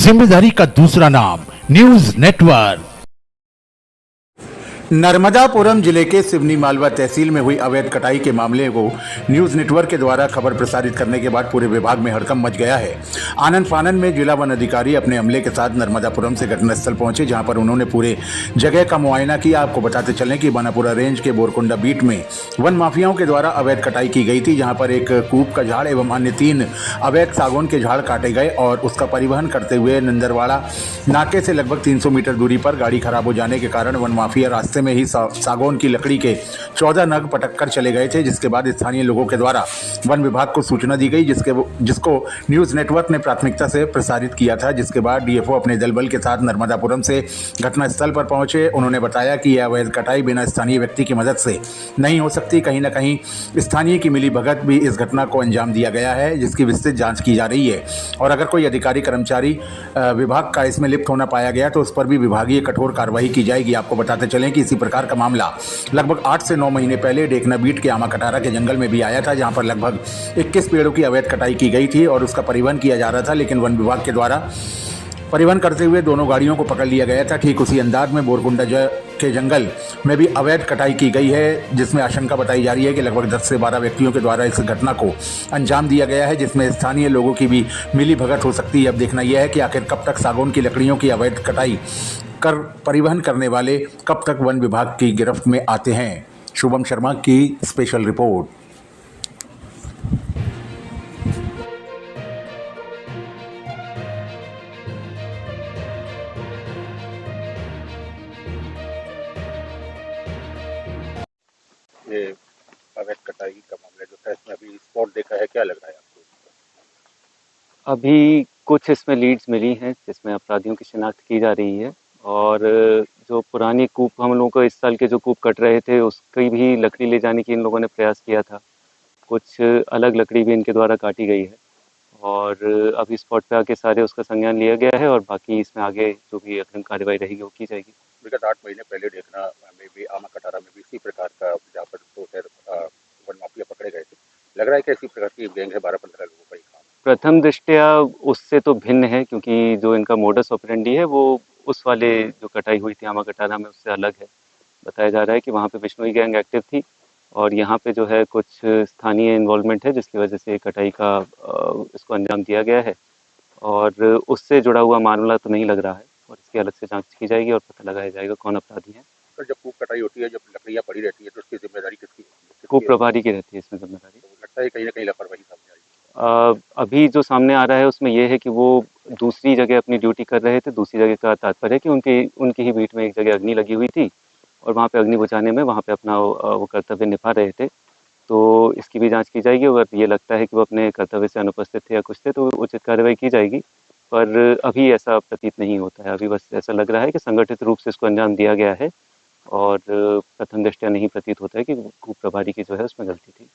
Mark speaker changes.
Speaker 1: जिम्मेदारी का दूसरा नाम न्यूज नेटवर्क।
Speaker 2: नर्मदापुरम जिले के सिवनी मालवा तहसील में हुई अवैध कटाई के मामले को न्यूज नेटवर्क के द्वारा खबर प्रसारित करने के बाद पूरे विभाग में हड़कंप मच गया है। आनंद फानन में जिला वन अधिकारी अपने अमले के साथ नर्मदापुरम से घटनास्थल पहुंचे, जहां पर उन्होंने पूरे जगह का मुआयना किया। आपको बताते चलें कि बनापुरा रेंज के बोरकुंडा बीट में वन माफियाओं के द्वारा अवैध कटाई की गई थी, जहाँ पर एक कूप का झाड़ एवं अन्य 3 अवैध सागौन के झाड़ काटे गए और उसका परिवहन करते हुए नंदरवाड़ा नाके से लगभग 300 मीटर दूरी पर गाड़ी खराब हो जाने के कारण वन माफिया रास्ते में ही सागौन की लकड़ी के 14 नग पटक कर चले गए थे, जिसके बाद स्थानीय लोगों के द्वारा वन विभाग को सूचना दी गई, जिसको न्यूज नेटवर्क ने प्राथमिकता से प्रसारित किया था। जिसके बाद डीएफओ अपने दल बल के साथ नर्मदापुरम से घटनास्थल पर पहुंचे। उन्होंने बताया कि यह अवैध कटाई बिना स्थानीय व्यक्ति की मदद से नहीं हो सकती। कहीं न कहीं स्थानीय की मिली भगत भी इस घटना को अंजाम दिया गया है, जिसकी विस्तृत जाँच की जा रही है और अगर कोई अधिकारी कर्मचारी विभाग का इसमें लिप्त होना पाया गया तो उस पर भी विभागीय कठोर कार्रवाई की जाएगी। आपको बताते चलें कि इसी प्रकार का मामला लगभग 8 से 9 महीने पहले डेकना बीट के आमा कटारा के जंगल में भी आया था, जहां पर लगभग 21 पेड़ों की अवैध कटाई की गई थी और उसका परिवहन किया जा रहा था, लेकिन वन विभाग के द्वारा परिवहन करते हुए दोनों गाड़ियों को पकड़ लिया गया था। ठीक उसी अंदाज में बोरकुंडा के जंगल में भी अवैध कटाई की गई है, जिसमें आशंका बताई जा रही है कि लगभग 10 से 12 व्यक्तियों के द्वारा इस घटना को अंजाम दिया गया है, जिसमें स्थानीय लोगों की भी मिली भगत हो सकती है। अब देखना यह है कि आखिर कब तक सागौन की लकड़ियों की अवैध कटाई कर परिवहन करने वाले कब तक वन विभाग की गिरफ्त में आते हैं। शुभम शर्मा की स्पेशल रिपोर्ट।
Speaker 3: ये अवैध कटाई का मामला जो था, इसमें अभी स्पॉट देखा है, क्या लग रहा है आपको?
Speaker 4: अभी कुछ इसमें लीड्स मिली हैं जिसमें अपराधियों की शिनाख्त की जा रही है और जो पुरानी कूप हम लोगों को इस साल के जो कूप कट रहे थे उसकी भी लकड़ी ले जाने की इन लोगों ने प्रयास किया था। कुछ अलग लकड़ी भी इनके द्वारा काटी गई है और अभी स्पॉट पे आके सारे उसका संज्ञान लिया गया है और बाकी इसमें आगे जो भी अग्रिम कार्रवाई रहेगी वो की जाएगी।
Speaker 3: विगत 8 महीने पहले देखना में भी आमा कटारा में भी इसी प्रकार का जहाँ पर 2 वन माफिया पकड़े गए थे, लग रहा है कि इसी प्रकार की गैंग है, 12-15 लोगों का ही काम।
Speaker 4: प्रथम दृष्टया उससे तो भिन्न है, क्योंकि जो इनका मोडस ऑपरेंडी है वो उस वाले जो कटाई हुई थी आमा कटारा में उससे अलग है। बताया जा रहा है कि वहाँ पे बिश्नोई गैंग एक्टिव थी और यहाँ पे जो है कुछ स्थानीय इन्वॉल्वमेंट है जिसकी वजह से कटाई का इसको अंजाम दिया गया है और उससे जुड़ा हुआ मामला तो नहीं लग रहा है और इसकी अलग से जांच की जाएगी और पता लगाया जाएगा कौन अपराधी है।
Speaker 3: सर, जब कूप कटाई होती है, जब लकड़ियाँ पड़ी रहती है, तो उसकी जिम्मेदारी किसकी होती है?
Speaker 4: कूप प्रभारी की रहती है इसमें जिम्मेदारी।
Speaker 3: तो लगता है कहीं ना कहीं लापरवाही सामने आई है।
Speaker 4: अभी जो सामने आ रहा है उसमें यह है कि वो दूसरी जगह अपनी ड्यूटी कर रहे थे। दूसरी जगह का तात्पर्य है कि उनकी ही बीट में एक जगह अग्नि लगी हुई थी और वहाँ पे अग्नि बुझाने में वहाँ पे अपना वो कर्तव्य निभा रहे थे। तो इसकी भी जांच की जाएगी। अगर ये लगता है कि वो अपने कर्तव्य से अनुपस्थित थे या कुछ थे तो उचित कार्रवाई की जाएगी, पर अभी ऐसा प्रतीत नहीं होता है। अभी बस ऐसा लग रहा है कि संगठित रूप से इसको अंजाम दिया गया है और प्रथम दृष्टया नहीं प्रतीत होता है कि कूप प्रभारी की जो है उसमें गलती थी।